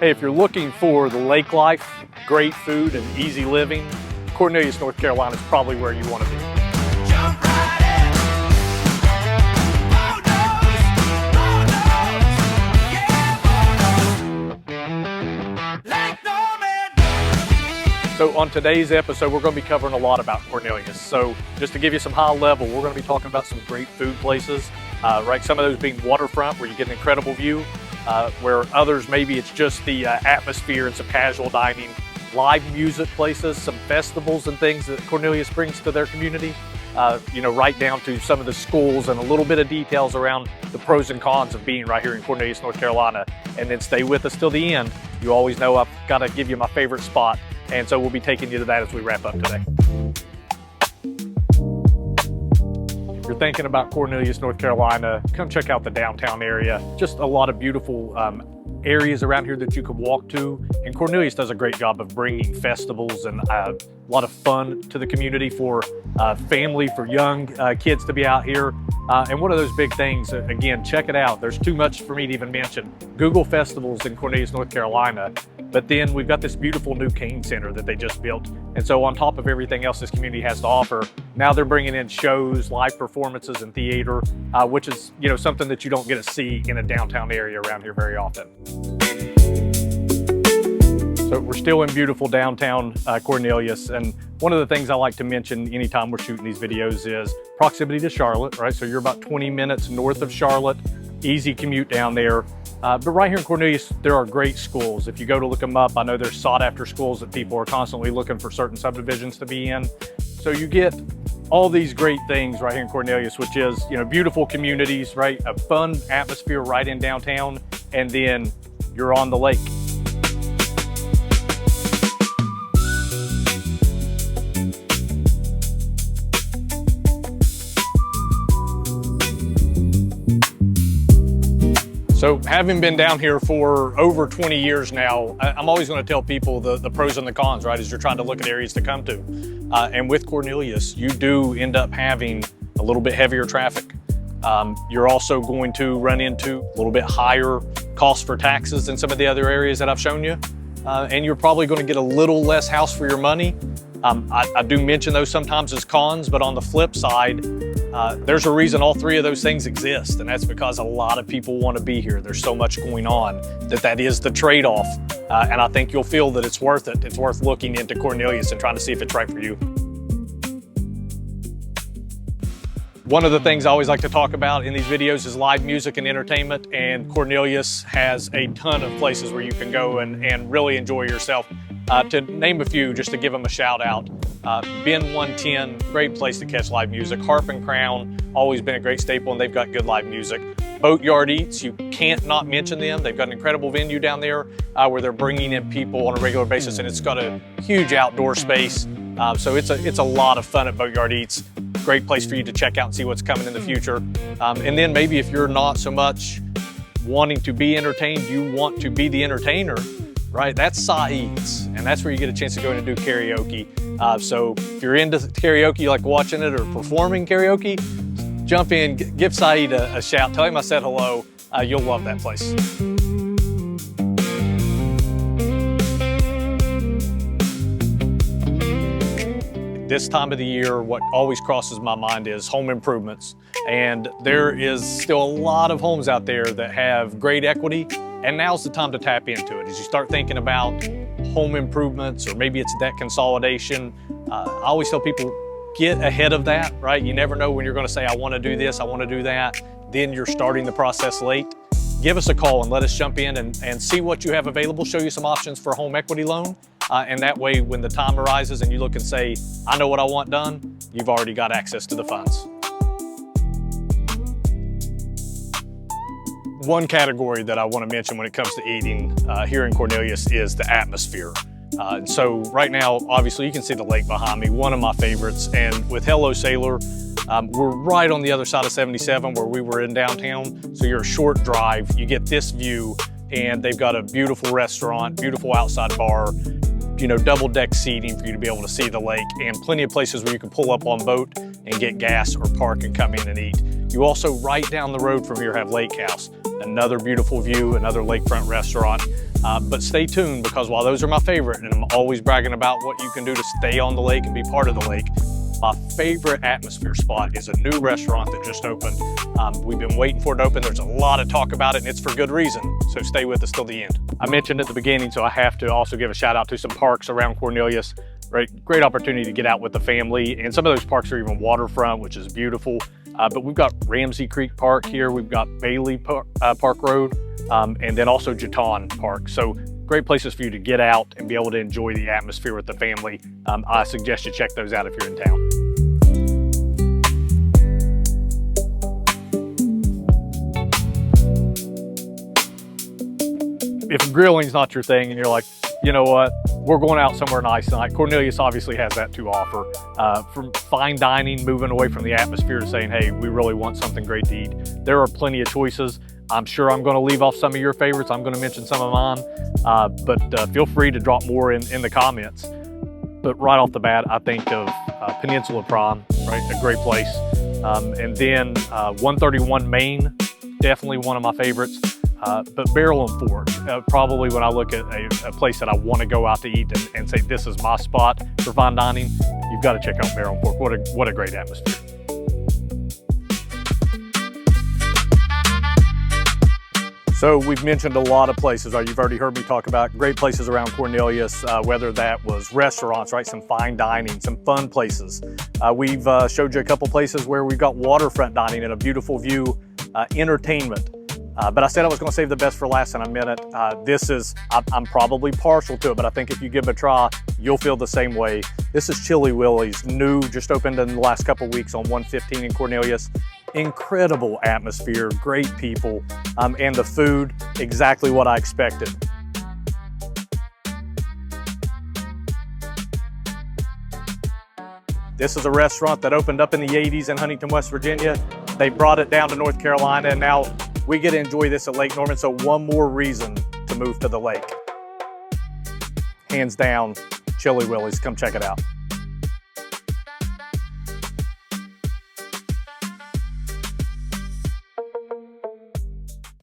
Hey, if you're looking for the lake life, great food, and easy living, Cornelius, North Carolina is probably where you want to be. Jump right in. Beau knows, yeah, Beau knows. Like no man knows. So on today's episode, we're going to be covering a lot about Cornelius. So just to give you some high level, we're going to be talking about some great food places, right? Some of those being waterfront, where you get an incredible view, where others, maybe it's just the atmosphere and some casual dining, live music places, some festivals and things that Cornelius brings to their community, right down to some of the schools and a little bit of details around the pros and cons of being right here in Cornelius, North Carolina. And then stay with us till the end. You always know I've got to give you my favorite spot. And so we'll be taking you to that as we wrap up today. If you're thinking about Cornelius, North Carolina, come check out the downtown area. Just a lot of beautiful areas around here that you can walk to. And Cornelius does a great job of bringing festivals and a lot of fun to the community for family, for young kids to be out here. And one of those big things, again, check it out. There's too much for me to even mention. Google festivals in Cornelius, North Carolina. But then we've got this beautiful new cane center that they just built. And so on top of everything else this community has to offer, now they're bringing in shows, live performances, and theater, which is something that you don't get to see in a downtown area around here very often. So we're still in beautiful downtown Cornelius, and one of the things I like to mention anytime we're shooting these videos is proximity to Charlotte, right? So you're about 20 minutes north of Charlotte, easy commute down there. But right here in Cornelius, there are great schools. If you go to look them up, I know there's sought after schools that people are constantly looking for certain subdivisions to be in. So you get all these great things right here in Cornelius, which is, beautiful communities, right? A fun atmosphere right in downtown, and then you're on the lake. So having been down here for over 20 years now, I'm always going to tell people the pros and the cons, right, as you're trying to look at areas to come to. And with Cornelius, you do end up having a little bit heavier traffic. You're also going to run into a little bit higher cost for taxes than some of the other areas that I've shown you. And you're probably going to get a little less house for your money. I do mention those sometimes as cons, but on the flip side, there's a reason all three of those things exist, and that's because a lot of people want to be here. There's so much going on that is the trade-off, and I think you'll feel that it's worth it. It's worth looking into Cornelius and trying to see if it's right for you. One of the things I always like to talk about in these videos is live music and entertainment, and Cornelius has a ton of places where you can go and really enjoy yourself. To name a few, just to give them a shout out, Ben 110, great place to catch live music. Harp and Crown, always been a great staple, and they've got good live music. Boatyard Eats, you can't not mention them. They've got an incredible venue down there where they're bringing in people on a regular basis, and it's got a huge outdoor space. So it's a lot of fun at Boatyard Eats. Great place for you to check out and see what's coming in the future. And then maybe if you're not so much wanting to be entertained, you want to be the entertainer, right? That's Saeed's, and that's where you get a chance to go in and do karaoke. So if you're into karaoke, you like watching it or performing karaoke, jump in, give Saeed a shout, tell him I said hello. You'll love that place. This time of the year, what always crosses my mind is home improvements. And there is still a lot of homes out there that have great equity, and now's the time to tap into it. As you start thinking about home improvements, or maybe it's debt consolidation, I always tell people, get ahead of that, right? You never know when you're gonna say, I wanna do this, I wanna do that, then you're starting the process late. Give us a call and let us jump in and see what you have available, show you some options for a home equity loan. And that way, when the time arises and you look and say, I know what I want done, you've already got access to the funds. One category that I want to mention when it comes to eating here in Cornelius is the atmosphere. So right now, obviously, you can see the lake behind me, one of my favorites. And with Hello Sailor, we're right on the other side of 77 where we were in downtown. So you're a short drive, you get this view, and they've got a beautiful restaurant, beautiful outside bar, double deck seating for you to be able to see the lake, and plenty of places where you can pull up on boat and get gas or park and come in and eat. You also, right down the road from here, have Lake House, another beautiful view, another lakefront restaurant. But stay tuned, because while those are my favorite, and I'm always bragging about what you can do to stay on the lake and be part of the lake, my favorite atmosphere spot is a new restaurant that just opened. We've been waiting for it to open. There's a lot of talk about it, and it's for good reason. So stay with us till the end. I mentioned at the beginning, so I have to also give a shout out to some parks around Cornelius. Great opportunity to get out with the family, and some of those parks are even waterfront, which is beautiful. But we've got Ramsey Creek Park here. We've got Bailey Park Road, and then also Jaton Park. So great places for you to get out and be able to enjoy the atmosphere with the family. I suggest you check those out if you're in town. If grilling's not your thing and you're like, you know what, we're going out somewhere nice tonight, Cornelius obviously has that to offer. From fine dining, moving away from the atmosphere to saying, hey, we really want something great to eat, there are plenty of choices. I'm sure I'm going to leave off some of your favorites. I'm going to mention some of mine, but feel free to drop more in the comments. But right off the bat, I think of Peninsula Prime, right? A great place. And then 131 Main, definitely one of my favorites. But Barrel and Fork, probably when I look at a place that I want to go out to eat and say this is my spot for fine dining, you've got to check out Barrel and Fork. What a great atmosphere. So we've mentioned a lot of places. You've already heard me talk about great places around Cornelius, whether that was restaurants, right? Some fine dining, some fun places. We've showed you a couple places where we've got waterfront dining and a beautiful view, entertainment. But I said I was going to save the best for last, and I meant it. I'm probably partial to it, but I think if you give it a try, you'll feel the same way. This is Chili Willie's, new, just opened in the last couple weeks on 115 in Cornelius. Incredible atmosphere, great people, and the food, exactly what I expected. This is a restaurant that opened up in the 80s in Huntington, West Virginia. They brought it down to North Carolina, and now we get to enjoy this at Lake Norman, so one more reason to move to the lake. Hands down, Chili Willie's, come check it out.